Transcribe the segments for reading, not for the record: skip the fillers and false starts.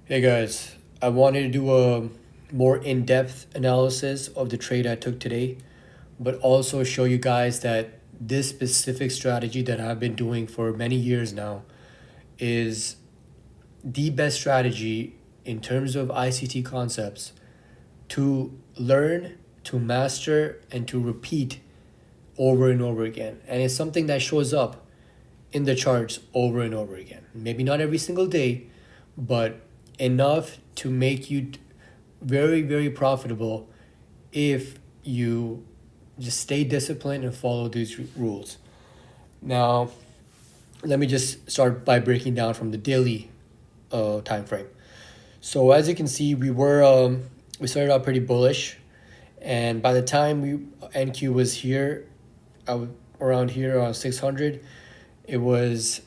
Hey guys, I wanted to do a more in-depth analysis of the trade I took today, but also show you guys that this specific strategy that I've been doing for many years now is the best strategy in terms of ICT concepts to learn, to master, and to repeat over and over again. And it's something that shows up in the charts over and over again. Maybe not every single day, but enough to make you very, very profitable if you just stay disciplined and follow these rules. Now, let me just start by breaking down from the daily time frame. So as you can see, we started out pretty bullish, and by the time we NQ was here, around here around 600, it was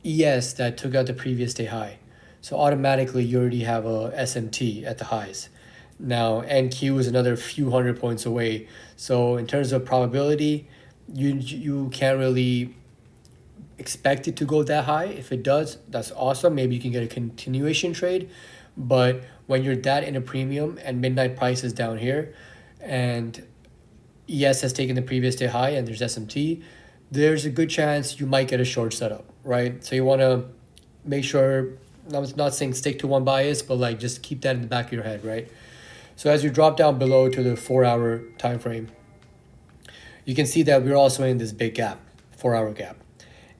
ES that took out the previous day high. So automatically you already have a SMT at the highs. Now NQ is another few hundred points away. So in terms of probability, you can't really expect it to go that high. If it does, that's awesome. Maybe you can get a continuation trade. But when you're that in a premium and midnight price is down here and ES has taken the previous day high and there's SMT, there's a good chance you might get a short setup, right? So you want to make sure, I'm not saying stick to one bias, but like just keep that in the back of your head, right? So as you drop down below to the 4 hour time frame, you can see that we're also in this big gap, 4 hour gap.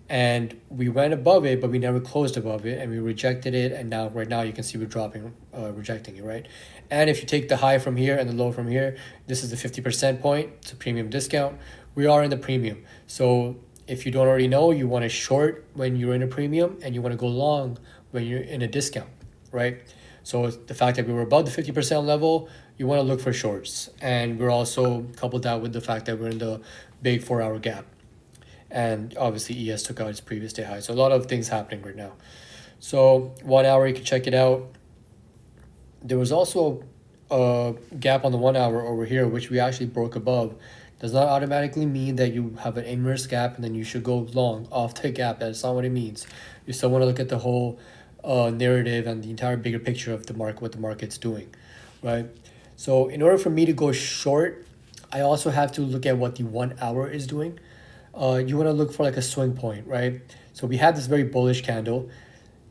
And we went above it, but we never closed above it, and we rejected it. And now, right now, you can see we're dropping, rejecting it, right? And if you take the high from here and the low from here, this is the 50% point. It's a premium discount. We are in the premium. So if you don't already know, you want to short when you're in a premium, and you want to go long when you're in a discount, right? So the fact that we were above the 50% level, you want to look for shorts. And we're also coupled that with the fact that we're in the big 4 hour gap, and obviously ES took out its previous day high. So a lot of things happening right now. So 1 hour, you can check it out. There was also a gap on the 1 hour over here, which we actually broke above. Does not automatically mean that you have an inverse gap and then you should go long off the gap. That's not what it means. You still want to look at the whole narrative and the entire bigger picture of the market, what the market's doing, right? So in order for me to go short, I also have to look at what the 1 hour is doing. You want to look for like a swing point, right? So we had this very bullish candle.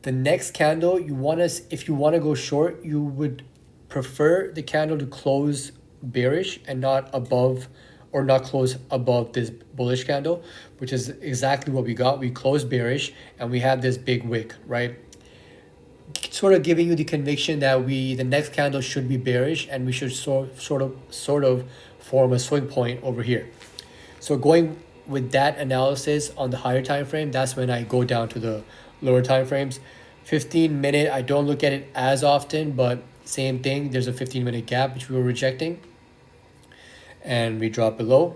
The next candle, if you want to go short, you would prefer the candle to close bearish and not above, or not close above this bullish candle, which is exactly what we got. We closed bearish and we had this big wick, right? Sort of giving you the conviction that the next candle should be bearish and we should sort of form a swing point over here. So going with that analysis on the higher time frame, that's when I go down to the lower time frames. 15 minute, I don't look at it as often, but same thing. There's a 15 minute gap which we were rejecting, and we drop below.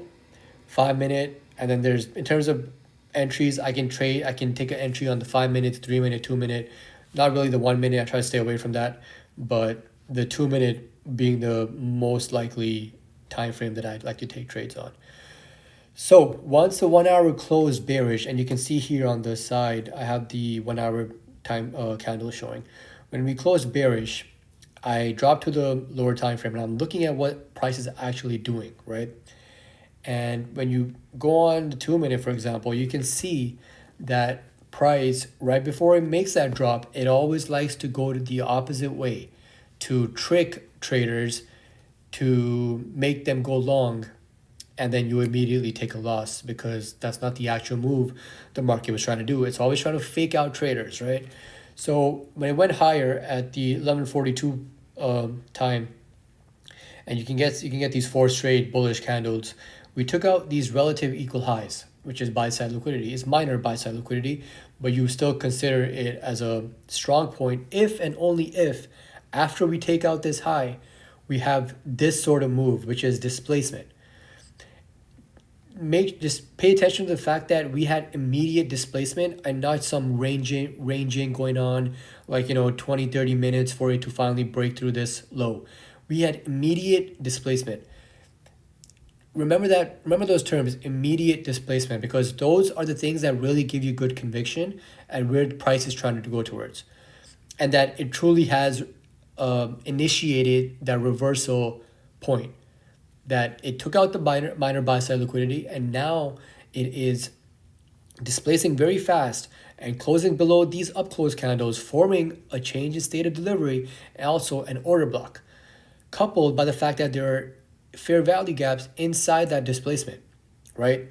5 minute, and then there's, in terms of entries, I can take an entry on the 5 minute, 3 minute, 2 minute. Not really the 1 minute. I try to stay away from that, but the 2 minute being the most likely time frame that I'd like to take trades on. So once the 1 hour closed bearish, and you can see here on the side, I have the 1 hour time candle showing. When we closed bearish, I dropped to the lower time frame, and I'm looking at what price is actually doing, right? And when you go on the 2 minute, for example, you can see that price right before it makes that drop, it always likes to go to the opposite way to trick traders, to make them go long, and then you immediately take a loss because that's not the actual move the market was trying to do. It's always trying to fake out traders, right? So when it went higher at the 11:42 time, and you can get these four straight bullish candles, we took out these relative equal highs, which is buy side liquidity. It's minor buy side liquidity, but you still consider it as a strong point if and only if, after we take out this high, we have this sort of move, which is displacement. Just pay attention to the fact that we had immediate displacement and not some ranging going on, like 20-30 minutes for it to finally break through this low. We had immediate displacement. Remember those terms, immediate displacement, because those are the things that really give you good conviction and where the price is trying to go towards. and that it truly has initiated that reversal point, that it took out the minor buy side liquidity, and now it is displacing very fast and closing below these up close candles, forming a change in state of delivery and also an order block, coupled by the fact that there are fair value gaps inside that displacement, right?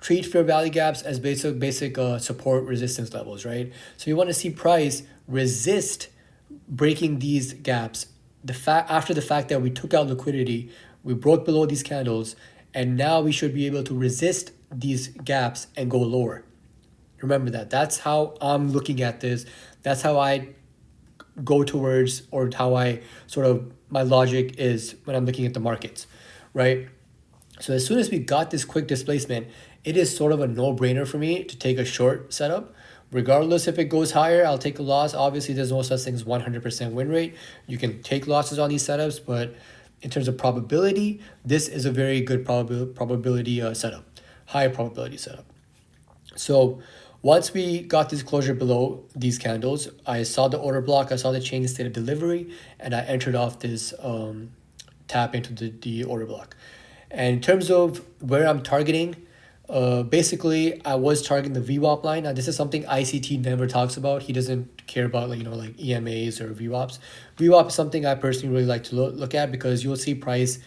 Treat fair value gaps as basic support resistance levels, right? So you want to see price resist breaking these gaps. After the fact that we took out liquidity, we broke below these candles, and now we should be able to resist these gaps and go lower. Remember that. That's how I'm looking at this. That's how I go towards, or how I sort of, my logic is when I'm looking at the markets, right? So as soon as we got this quick displacement, it is sort of a no-brainer for me to take a short setup. Regardless if it goes higher, I'll take a loss. Obviously, there's no such thing as 100% win rate. You can take losses on these setups, but in terms of probability, this is a very good probability setup, high probability setup. So once we got this closure below these candles, I saw the order block, I saw the change in state of delivery, and I entered off this tap into the order block. And in terms of where I'm targeting, basically I was targeting the VWAP line. Now this is something ICT never talks about. He doesn't care about like EMAs or VWAPs. VWAP is something I personally really like to look at, because you'll see price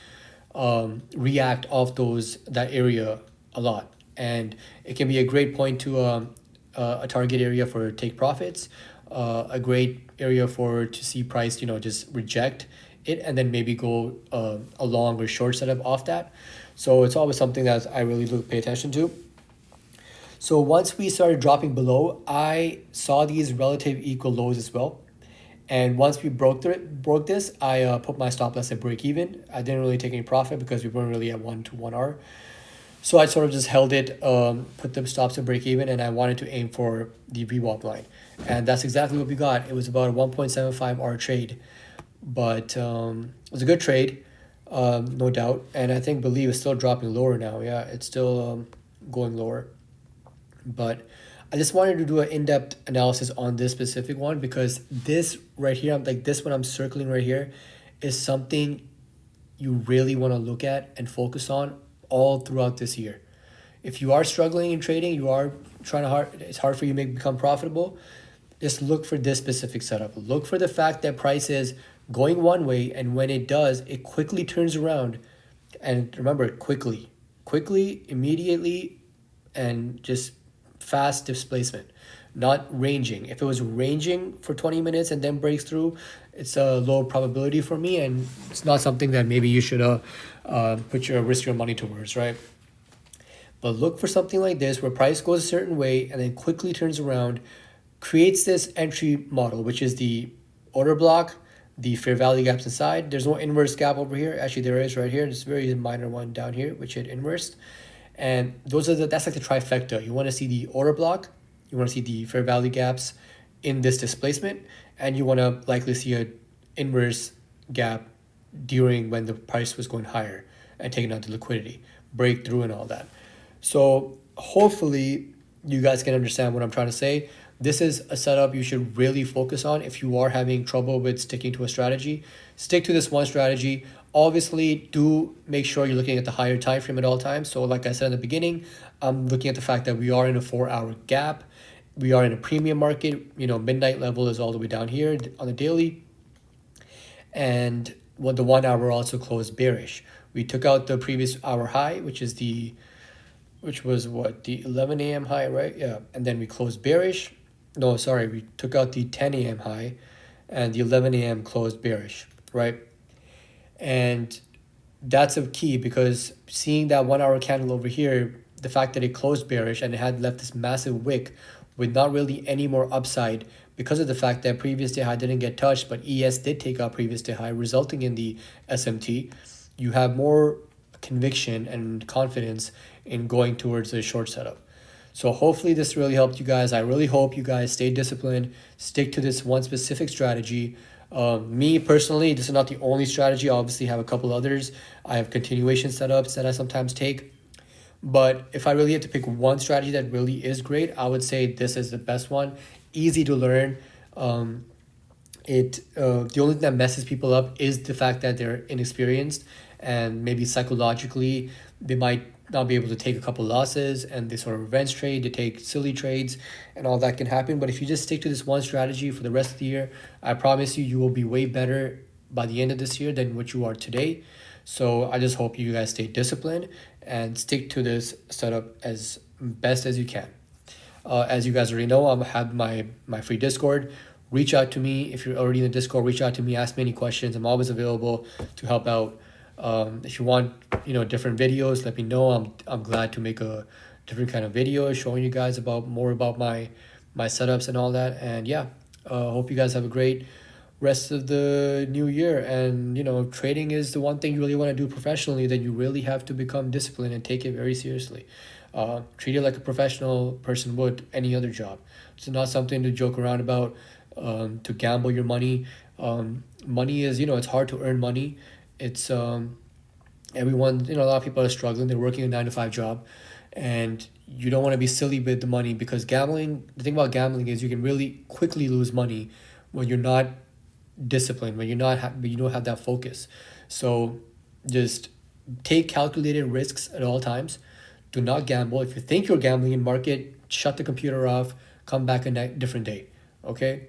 react off that area a lot, and it can be a great point to a target area for take profits, a great area to see price just reject it and then maybe go a long or short setup off that. So it's always something that I really pay attention to. So once we started dropping below, I saw these relative equal lows as well. And once we broke this, I put my stop loss at break even. I didn't really take any profit because we weren't really at 1 to 1 hour. So I sort of just held it, put the stops at break even, and I wanted to aim for the VWAP line. And that's exactly what we got. It was about a 1.75 hour trade, but it was a good trade, no doubt. And I believe it's still dropping lower now. Yeah, it's still going lower. But I just wanted to do an in-depth analysis on this specific one, because this right here, this one I'm circling right here, is something you really want to look at and focus on all throughout this year. If you are struggling in trading, you are it's hard for you to become profitable, just look for this specific setup. Look for the fact that price is going one way, and when it does, it quickly turns around. And remember, quickly, immediately, and just fast displacement, not ranging. If it was ranging for 20 minutes and then breaks through, it's a low probability for me, and it's not something that maybe you should risk your money towards, right? But look for something like this where price goes a certain way and then quickly turns around, creates this entry model, which is the order block, the fair value gaps inside. There's no inverse gap over here. Actually, there is right here. There's a very minor one down here, which hit inversed. And that's like the trifecta. You want to see the order block, you want to see the fair value gaps in this displacement, and you want to likely see an inverse gap during when the price was going higher and taking out the liquidity, breakthrough and all that. So hopefully you guys can understand what I'm trying to say. This is a setup you should really focus on if you are having trouble with sticking to a strategy. Stick to this one strategy. Obviously, do make sure you're looking at the higher time frame at all times. So like I said in the beginning, I'm looking at the fact that we are in a 4-hour gap. We are in a premium market. Midnight level is all the way down here on the daily. And the 1 hour also closed bearish. We took out the previous hour high, which was the 11 a.m. high, right? Yeah. And then we closed bearish. No, sorry, we took out the 10 a.m. high, and the 11 a.m. closed bearish, right? And that's a key, because seeing that 1 hour candle over here, the fact that it closed bearish and it had left this massive wick with not really any more upside, because of the fact that previous day high didn't get touched, but ES did take out previous day high, resulting in the SMT, you have more conviction and confidence in going towards a short setup. So hopefully this really helped you guys. I really hope you guys stay disciplined, stick to this one specific strategy. Me personally, this is not the only strategy. I obviously have a couple others. I have continuation setups that I sometimes take. But if I really had to pick one strategy that really is great, I would say this is the best one. Easy to learn. it the only thing that messes people up is the fact that they're inexperienced, and maybe psychologically they might not be able to take a couple losses, and they sort of revenge trade, they take silly trades, and all that can happen. But if you just stick to this one strategy for the rest of the year, I promise you, you will be way better by the end of this year than what you are today. So I just hope you guys stay disciplined and stick to this setup as best as you can. As you guys already know, I have my free Discord. Reach out to me if you're already in the Discord. Reach out to me. Ask me any questions. I'm always available to help out. If you want, different videos, let me know. I'm glad to make a different kind of video showing you guys about more about my setups and all that. And yeah, hope you guys have a great rest of the new year. And trading is the one thing you really want to do professionally, then you really have to become disciplined and take it very seriously. Treat it like a professional person would any other job. It's not something to joke around about, to gamble your money. Money is, it's hard to earn money. It's everyone, a lot of people are struggling. They're working a 9 to 5 job, and you don't want to be silly with the money, because gambling, the thing about gambling is you can really quickly lose money when you're not disciplined, when when you don't have that focus. So just take calculated risks at all times. Do not gamble. If you think you're gambling in market, shut the computer off, come back a different day. Okay?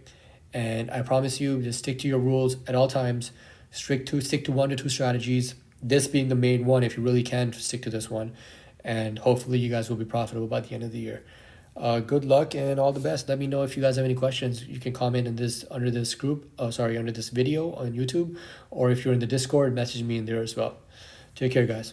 And I promise you, just stick to your rules at all times. Stick to 1 to 2 strategies. This being the main one, if you really can stick to this one. And hopefully you guys will be profitable by the end of the year. Good luck and all the best. Let me know if you guys have any questions. You can comment in this under this group. Under this video on YouTube, or if you're in the Discord, message me in there as well. Take care, guys.